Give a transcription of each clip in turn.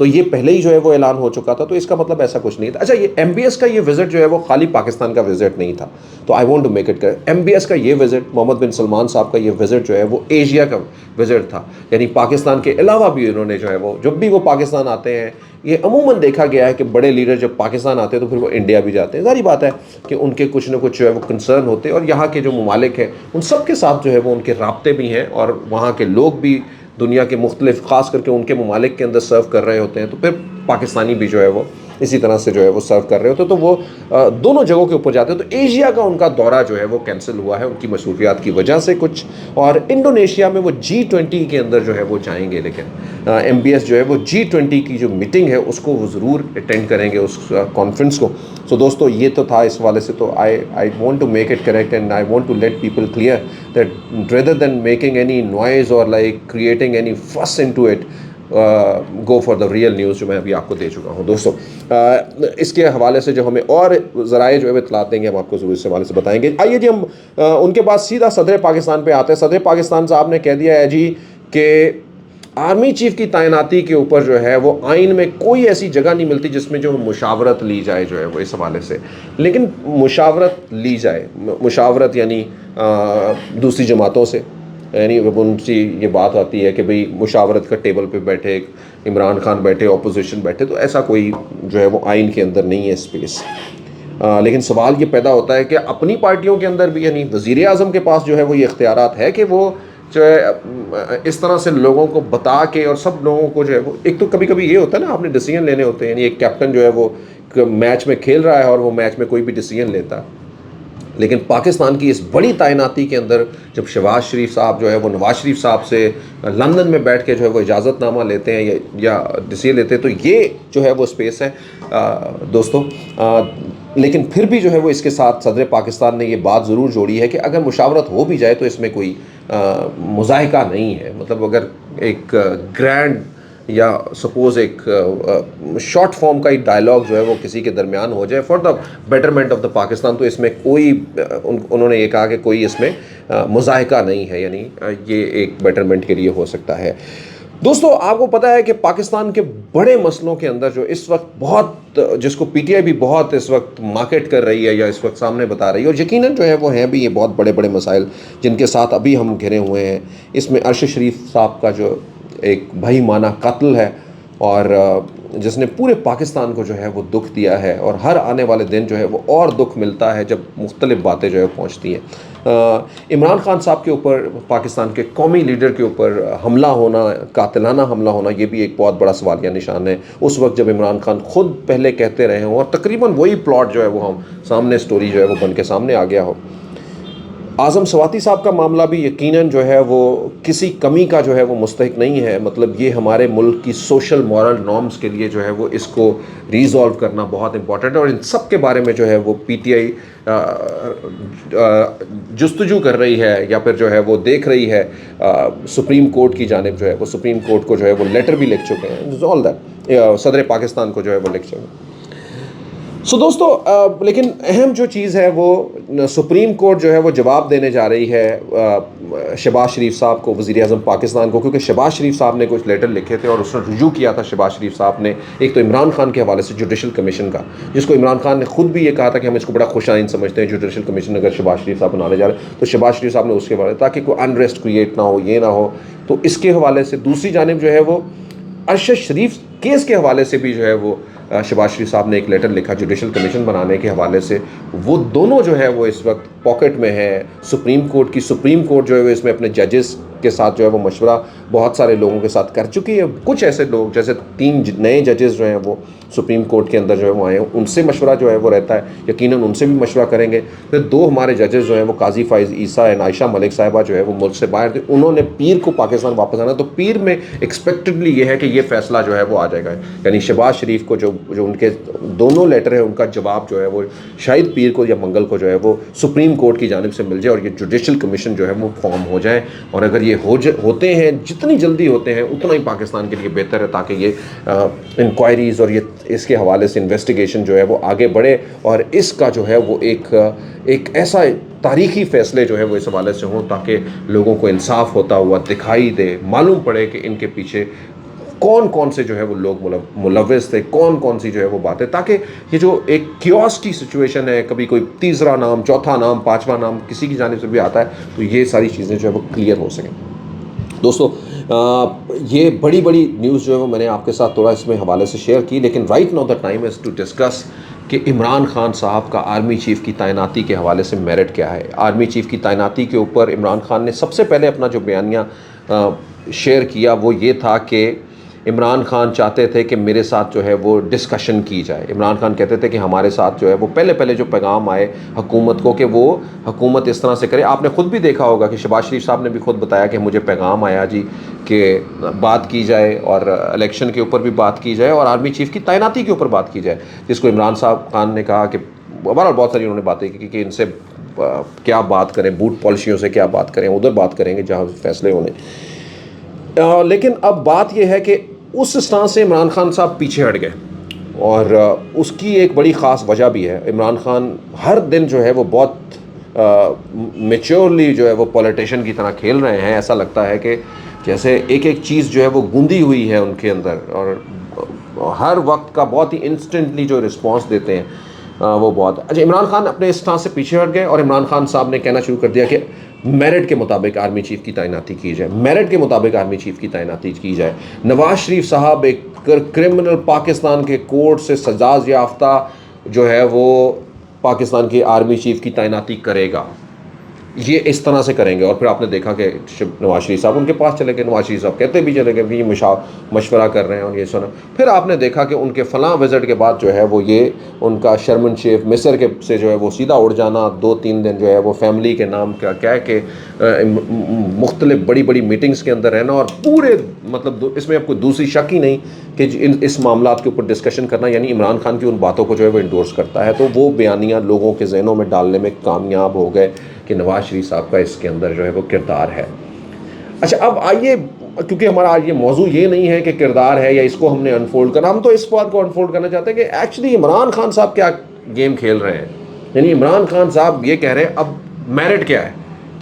تو یہ پہلے ہی جو ہے وہ اعلان ہو چکا تھا، تو اس کا مطلب ایسا کچھ نہیں تھا. اچھا، یہ ایم بی ایس کا یہ وزٹ جو ہے وہ خالی پاکستان کا وزٹ نہیں تھا، تو I want to make it clear, M B S کا یہ وزٹ، محمد بن سلمان صاحب کا یہ وزٹ جو ہے وہ ایشیا کا وزٹ تھا. یعنی پاکستان کے علاوہ بھی انہوں نے جو ہے وہ، جب بھی وہ پاکستان آتے ہیں، یہ عموماً دیکھا گیا ہے کہ بڑے لیڈر جب پاکستان آتے ہیں تو پھر وہ انڈیا بھی جاتے ہیں. ظاہری بات ہے کہ ان کے کچھ نہ کچھ جو ہے وہ کنسرن ہوتے ہیں، اور یہاں کے جو ممالک ہیں ان سب کے ساتھ جو ہے وہ ان کے رابطے بھی ہیں، اور وہاں کے لوگ بھی دنیا کے مختلف، خاص کر کے ان کے ممالک کے اندر سرو کر رہے ہوتے ہیں، تو پھر پاکستانی بھی جو ہے وہ اسی طرح سے جو ہے وہ سرو کر رہے ہوتے ہیں، تو وہ دونوں جگہوں کے اوپر جاتے ہیں. تو ایشیا کا ان کا دورہ جو ہے وہ کینسل ہوا ہے ان کی مصروفیات کی وجہ سے کچھ، اور انڈونیشیا میں وہ G20 کے اندر جو ہے وہ جائیں گے، لیکن ایم بی ایس جو ہے وہ G20 کی جو میٹنگ ہے اس کو وہ ضرور اٹینڈ کریں گے، اس کانفرنس کو. سو دوستو، یہ تو تھا اس حوالے سے. تو I want to make it correct and I want to let people clear that rather than making any noise اور like creating any fuss in to it, go for the real news, جو میں ابھی آپ کو دے چکا ہوں. دوستو، اس کے حوالے سے جو ہمیں اور ذرائع جو ہے اطلاعات دیں گے، ہم آپ کو ضرور اس حوالے سے بتائیں گے. آئیے جی، ہم ان کے بعد سیدھا صدر پاکستان پہ آتے ہیں. صدر پاکستان صاحب نے کہہ دیا ہے جی کہ آرمی چیف کی تعیناتی کے اوپر جو ہے وہ آئین میں کوئی ایسی جگہ نہیں ملتی جس میں جو مشاورت لی جائے جو ہے وہ اس حوالے سے. لیکن مشاورت لی جائے، مشاورت یعنی دوسری جماعتوں سے، یعنی ان سے یہ بات آتی ہے کہ بھئی مشاورت کا ٹیبل پہ بیٹھے عمران خان بیٹھے، اپوزیشن بیٹھے، تو ایسا کوئی جو ہے وہ آئین کے اندر نہیں ہے اسپیس. لیکن سوال یہ پیدا ہوتا ہے کہ اپنی پارٹیوں کے اندر بھی، یعنی وزیر اعظم کے پاس جو ہے وہ یہ اختیارات ہے کہ وہ جو ہے اس طرح سے لوگوں کو بتا کے، اور سب لوگوں کو جو ہے وہ، ایک تو کبھی کبھی یہ ہوتا ہے نا، آپ نے ڈیسیجن لینے ہوتے ہیں. یعنی ایک کیپٹن جو ہے وہ میچ میں کھیل رہا ہے اور وہ میچ میں کوئی بھی ڈیسیجن لیتا، لیکن پاکستان کی اس بڑی تعیناتی کے اندر جب شہباز شریف صاحب جو ہے وہ نواز شریف صاحب سے لندن میں بیٹھ کے جو ہے وہ اجازت نامہ لیتے ہیں یا ڈیسیجن لیتے ہیں، تو یہ جو ہے وہ اسپیس ہے دوستو. لیکن پھر بھی جو ہے وہ اس کے ساتھ صدر پاکستان نے یہ بات ضرور جوڑی ہے کہ اگر مشاورت ہو بھی جائے تو اس میں کوئی مضاحکہ نہیں ہے. مطلب اگر ایک گرینڈ یا سپوز ایک شارٹ فارم کا ایک ڈائلاگ جو ہے وہ کسی کے درمیان ہو جائے for the betterment of the Pakistan, تو اس میں کوئی، انہوں نے یہ کہا کہ کوئی اس میں مضاحکہ نہیں ہے، یعنی یہ ایک بیٹرمنٹ کے لیے ہو سکتا ہے. دوستو، آپ کو پتہ ہے کہ پاکستان کے بڑے مسئلوں کے اندر جو اس وقت بہت، جس کو پی ٹی آئی بھی بہت اس وقت مارکیٹ کر رہی ہے یا اس وقت سامنے بتا رہی ہے، اور یقیناً جو ہے وہ ہیں بھی یہ بہت بڑے بڑے مسائل جن کے ساتھ ابھی ہم گھرے ہوئے ہیں. اس میں ارشد شریف صاحب کا جو ایک بھائی معنی قتل ہے، اور جس نے پورے پاکستان کو جو ہے وہ دکھ دیا ہے، اور ہر آنے والے دن جو ہے وہ اور دکھ ملتا ہے جب مختلف باتیں جو ہے پہنچتی ہیں. عمران خان صاحب کے اوپر، پاکستان کے قومی لیڈر کے اوپر حملہ ہونا، قاتلانہ حملہ ہونا، یہ بھی ایک بہت بڑا سوالیہ نشان ہے. اس وقت جب عمران خان خود پہلے کہتے رہے ہوں، اور تقریباً وہی پلاٹ جو ہے وہ ہم سامنے سٹوری جو ہے وہ بن کے سامنے آ گیا ہو. اعظم سواتی صاحب کا معاملہ بھی یقیناً جو ہے وہ کسی کمی کا جو ہے وہ مستحق نہیں ہے. مطلب یہ ہمارے ملک کی سوشل مورل نارمز کے لیے جو ہے وہ اس کو ریزالو کرنا بہت امپورٹنٹ ہے، اور ان سب کے بارے میں جو ہے وہ پی ٹی آئی جستجو کر رہی ہے، یا پھر جو ہے وہ دیکھ رہی ہے سپریم کورٹ کی جانب. جو ہے وہ سپریم کورٹ کو جو ہے وہ لیٹر بھی لکھ چکے ہیں، آل دیٹ صدر پاکستان کو جو ہے وہ لکھ چکے ہیں. سو دوستو، لیکن اہم جو چیز ہے وہ سپریم کورٹ جو ہے وہ جواب دینے جا رہی ہے شہباز شریف صاحب کو، وزیر اعظم پاکستان کو، کیونکہ شہباز شریف صاحب نے کچھ لیٹر لکھے تھے اور اس نے رجوع کیا تھا شہباز شریف صاحب نے. ایک تو عمران خان کے حوالے سے جوڈیشل کمیشن کا، جس کو عمران خان نے خود بھی یہ کہا تھا کہ ہم اس کو بڑا خوش آئند سمجھتے ہیں، جوڈیشل کمیشن اگر شہباز شریف صاحب بنانے جا رہے ہیں تو شہباز شریف صاحب نے اس کے بارے تاکہ کوئی انریسٹ کریٹ نہ ہو، یہ نہ ہو. تو اس کے حوالے سے دوسری جانب جو ہے وہ ارشد شریف کیس کے حوالے سے بھی جو ہے وہ شہباز شریف صاحب نے ایک لیٹر لکھا جوڈیشل کمیشن بنانے کے حوالے سے. وہ دونوں جو ہے وہ اس وقت پاکٹ میں ہے سپریم کورٹ کی. سپریم کورٹ جو ہے وہ اس میں اپنے ججز کے ساتھ جو ہے وہ مشورہ بہت سارے لوگوں کے ساتھ کر چکی ہے. کچھ ایسے لوگ جیسے 3 نئے ججز جو ہیں وہ سپریم کورٹ کے اندر جو ہے وہ آئے ہیں، ان سے مشورہ جو ہے وہ رہتا ہے، یقیناً ان سے بھی مشورہ کریں گے. پھر 2 ہمارے ججز جو ہیں وہ قاضی فائز عیسیٰ اینڈ عائشہ ملک صاحبہ جو ہے وہ ملک سے باہر تھے، انہوں نے پیر کو پاکستان واپس آنا. تو پیر میں ایکسپیکٹڈلی یہ ہے کہ یہ فیصلہ جو ہے وہ آ جائے گا، یعنی شہباز شریف کو جو ان کے دونوں لیٹر ہیں ان کا جواب جو ہے وہ شاید پیر کو یا منگل کو جو ہے وہ سپریم کورٹ کی جانب سے مل جائے، اور یہ جوڈیشل کمیشن جو ہے وہ فارم ہو جائے. اور اگر یہ ہوتے ہیں، جتنی جلدی ہوتے ہیں اتنا ہی پاکستان کے لیے بہتر ہے، تاکہ یہ انکوائریز اور یہ اس کے حوالے سے انویسٹیگیشن جو ہے وہ آگے بڑھے، اور اس کا جو ہے وہ ایک ایسا تاریخی فیصلے جو ہے وہ اس حوالے سے ہوں تاکہ لوگوں کو انصاف ہوتا ہوا دکھائی دے، معلوم پڑے کہ ان کے پیچھے کون کون سے جو ہے وہ لوگ ملوث تھے, کون کون سی جو ہے وہ باتیں, تاکہ یہ جو ایک کیوس کی سچویشن ہے, کبھی کوئی تیسرا نام, چوتھا نام, پانچواں نام کسی کی جانب سے بھی آتا ہے, تو یہ ساری چیزیں جو ہے وہ کلیئر ہو سکیں. دوستو یہ بڑی بڑی نیوز جو ہے وہ میں نے آپ کے ساتھ تھوڑا اس میں حوالے سے شیئر کی, لیکن right now the time is to discuss کہ عمران خان صاحب کا آرمی چیف کی تعیناتی کے حوالے سے میرٹ کیا ہے. آرمی چیف کی تعیناتی کے اوپر عمران خان نے سب سے پہلے اپنا جو بیانیہ شیئر کیا وہ یہ تھا کہ عمران خان چاہتے تھے کہ میرے ساتھ جو ہے وہ ڈسکشن کی جائے. عمران خان کہتے تھے کہ ہمارے ساتھ جو ہے وہ پہلے جو پیغام آئے حکومت کو کہ وہ حکومت اس طرح سے کرے. آپ نے خود بھی دیکھا ہوگا کہ شہباز شریف صاحب نے بھی خود بتایا کہ مجھے پیغام آیا جی کہ بات کی جائے اور الیکشن کے اوپر بھی بات کی جائے اور آرمی چیف کی تعیناتی کے اوپر بات کی جائے, جس کو عمران صاحب خان نے کہا کہ بہرحال بہت ساری انہوں نے باتیں کی کہ ان سے کیا بات کریں, بوٹ پالیسیوں سے کیا بات کریں, ادھر بات کریں گے جہاں فیصلے ہونے. لیکن اب بات یہ ہے کہ اس اسٹانس سے عمران خان صاحب پیچھے ہٹ گئے, اور اس کی ایک بڑی خاص وجہ بھی ہے. عمران خان ہر دن جو ہے وہ بہت میچورلی جو ہے وہ پولیٹیشین کی طرح کھیل رہے ہیں. ایسا لگتا ہے کہ جیسے ایک ایک چیز جو ہے وہ گوندی ہوئی ہے ان کے اندر, اور ہر وقت کا بہت ہی انسٹنٹلی جو رسپانس دیتے ہیں وہ بہت. اچھا, عمران خان اپنے اس طرح سے پیچھے ہٹ گئے اور عمران خان صاحب نے کہنا شروع کر دیا کہ میرٹ کے مطابق آرمی چیف کی تعیناتی کی جائے, میرٹ کے مطابق آرمی چیف کی تعیناتی کی جائے. نواز شریف صاحب ایک کرمنل پاکستان کے کورٹ سے سزا یافتہ جو ہے وہ پاکستان کی آرمی چیف کی تعیناتی کرے گا, یہ اس طرح سے کریں گے. اور پھر آپ نے دیکھا کہ نواز شریف صاحب ان کے پاس چلے گئے, نواز شریف صاحب کہتے بھی چلے گئے کہ یہ مشورہ کر رہے ہیں اور یہ سنا. پھر آپ نے دیکھا کہ ان کے فلاں وزٹ کے بعد جو ہے وہ یہ ان کا شرم شیخ مصر کے سے جو ہے وہ سیدھا اڑ جانا, 2-3 دن جو ہے وہ فیملی کے نام کا کیا ہے کہ مختلف بڑی بڑی میٹنگز کے اندر رہنا, اور پورے مطلب اس میں اب کوئی دوسری شک ہی نہیں کہ اس معاملات کے اوپر ڈسکشن کرنا, یعنی عمران خان کی ان باتوں کو جو ہے وہ انڈورس کرتا ہے. تو وہ بیانیہ لوگوں کے ذہنوں میں ڈالنے میں کامیاب ہو گئے کہ نواز شریف صاحب کا اس کے اندر جو ہے وہ کردار ہے. اچھا, اب آئیے, کیونکہ ہمارا آج یہ موضوع یہ نہیں ہے کہ کردار ہے یا اس کو ہم نے انفولڈ کرنا, ہم تو اس بات کو انفولڈ کرنا چاہتے ہیں کہ ایکچولی عمران خان صاحب کیا گیم کھیل رہے ہیں. یعنی عمران خان صاحب یہ کہہ رہے ہیں اب میرٹ کیا ہے,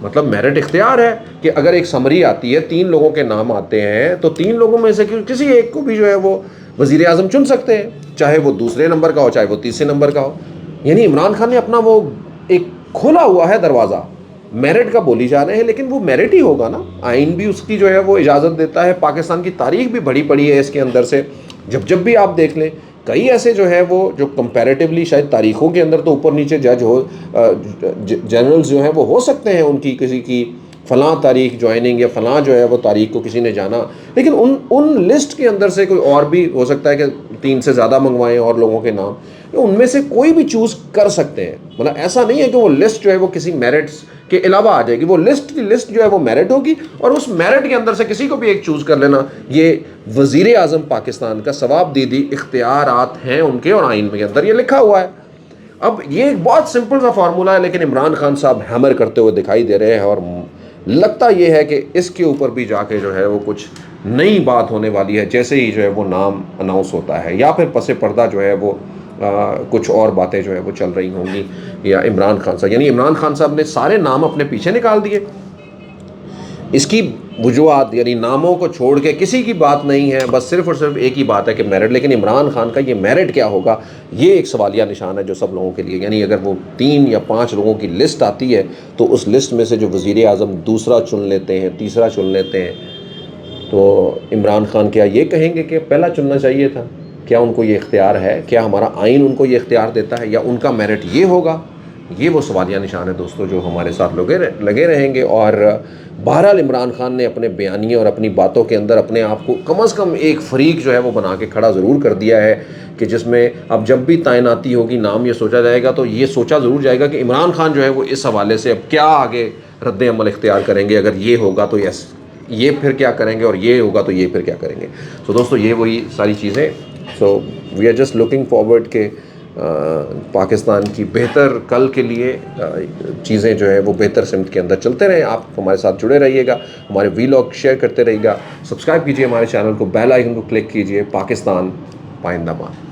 مطلب میرٹ اختیار ہے کہ اگر ایک سمری آتی ہے 3 لوگوں کے نام آتے ہیں تو 3 لوگوں میں سے کسی ایک کو بھی جو ہے وہ وزیر اعظم چن سکتے ہیں, چاہے وہ دوسرے نمبر کا ہو چاہے وہ تیسرے نمبر کا ہو. یعنی عمران خان نے اپنا وہ ایک کھولا ہوا ہے دروازہ, میرٹ کا بولی جا رہے ہیں, لیکن وہ میرٹ ہی ہوگا نا. آئین بھی اس کی جو ہے وہ اجازت دیتا ہے, پاکستان کی تاریخ بھی بڑی پڑی ہے اس کے اندر سے. جب بھی آپ دیکھ لیں کئی ایسے جو ہے وہ جو کمپیریٹیولی شاید تاریخوں کے اندر تو اوپر نیچے جج ہو جنرلز جو ہیں وہ ہو سکتے ہیں, ان کی کسی کی فلاں تاریخ جوائننگ یا فلاں جو ہے وہ تاریخ کو کسی نے جانا, لیکن ان لسٹ کے اندر سے کوئی اور بھی ہو سکتا ہے کہ 3 سے زیادہ منگوائیں اور لوگوں کے نام, ان میں سے کوئی بھی چوز کر سکتے ہیں. مطلب ایسا نہیں ہے کہ وہ لسٹ جو ہے وہ کسی میرٹس کے علاوہ آ جائے گی, وہ لسٹ جو ہے وہ میرٹ ہوگی, اور اس میرٹ کے اندر سے کسی کو بھی ایک چوز کر لینا. یہ وزیر اعظم پاکستان کا ثواب دیدی اختیارات ہیں ان کے, اور آئین کے اندر یہ لکھا ہوا ہے. اب یہ ایک بہت سمپل سا فارمولہ ہے, لیکن عمران خان صاحب ہیمر کرتے ہوئے دکھائی دے رہے ہیں, اور لگتا یہ ہے کہ اس کے اوپر بھی جا کے جو ہے وہ کچھ نئی بات ہونے والی ہے, جیسے ہی جو ہے وہ نام اناؤنس ہوتا ہے, یا پھر پس پردہ جو ہے وہ کچھ اور باتیں جو ہے وہ چل رہی ہوں گی. یا عمران خان صاحب, یعنی عمران خان صاحب نے سارے نام اپنے پیچھے نکال دیے. اس کی وجوہات یعنی ناموں کو چھوڑ کے کسی کی بات نہیں ہے, بس صرف اور صرف ایک ہی بات ہے کہ میرٹ. لیکن عمران خان کا یہ میرٹ کیا ہوگا, یہ ایک سوالیہ نشان ہے جو سب لوگوں کے لیے. یعنی اگر وہ 3 یا 5 لوگوں کی لسٹ آتی ہے تو اس لسٹ میں سے جو وزیر اعظم دوسرا چن لیتے ہیں, تیسرا چن لیتے ہیں, تو عمران خان کیا یہ کہیں گے کہ پہلا چننا چاہیے تھا؟ کیا ان کو یہ اختیار ہے؟ کیا ہمارا آئین ان کو یہ اختیار دیتا ہے, یا ان کا میرٹ یہ ہوگا؟ یہ وہ سوالیہ نشان ہے دوستو جو ہمارے ساتھ لگے رہیں گے. اور بہرحال عمران خان نے اپنے بیانیے اور اپنی باتوں کے اندر اپنے آپ کو کم از کم ایک فریق جو ہے وہ بنا کے کھڑا ضرور کر دیا ہے, کہ جس میں اب جب بھی تعیناتی ہوگی نام یہ سوچا جائے گا تو یہ سوچا ضرور جائے گا کہ عمران خان جو ہے وہ اس حوالے سے اب کیا آگے رد عمل اختیار کریں گے. اگر یہ ہوگا تو یس یہ پھر کیا کریں گے, اور یہ ہوگا تو یہ پھر کیا کریں گے. سو دوستو یہ وہی ساری چیزیں. So we are just looking forward کہ پاکستان کی بہتر کل کے لیے چیزیں جو ہے وہ بہتر سمت کے اندر چلتے رہیں. آپ ہمارے ساتھ جڑے رہیے گا, ہمارے ویلاگ شیئر کرتے رہیے گا, سبسکرائب کیجیے ہمارے چینل کو, بیل آئیکن کو کلک کیجیے. پاکستان پائندہ باد.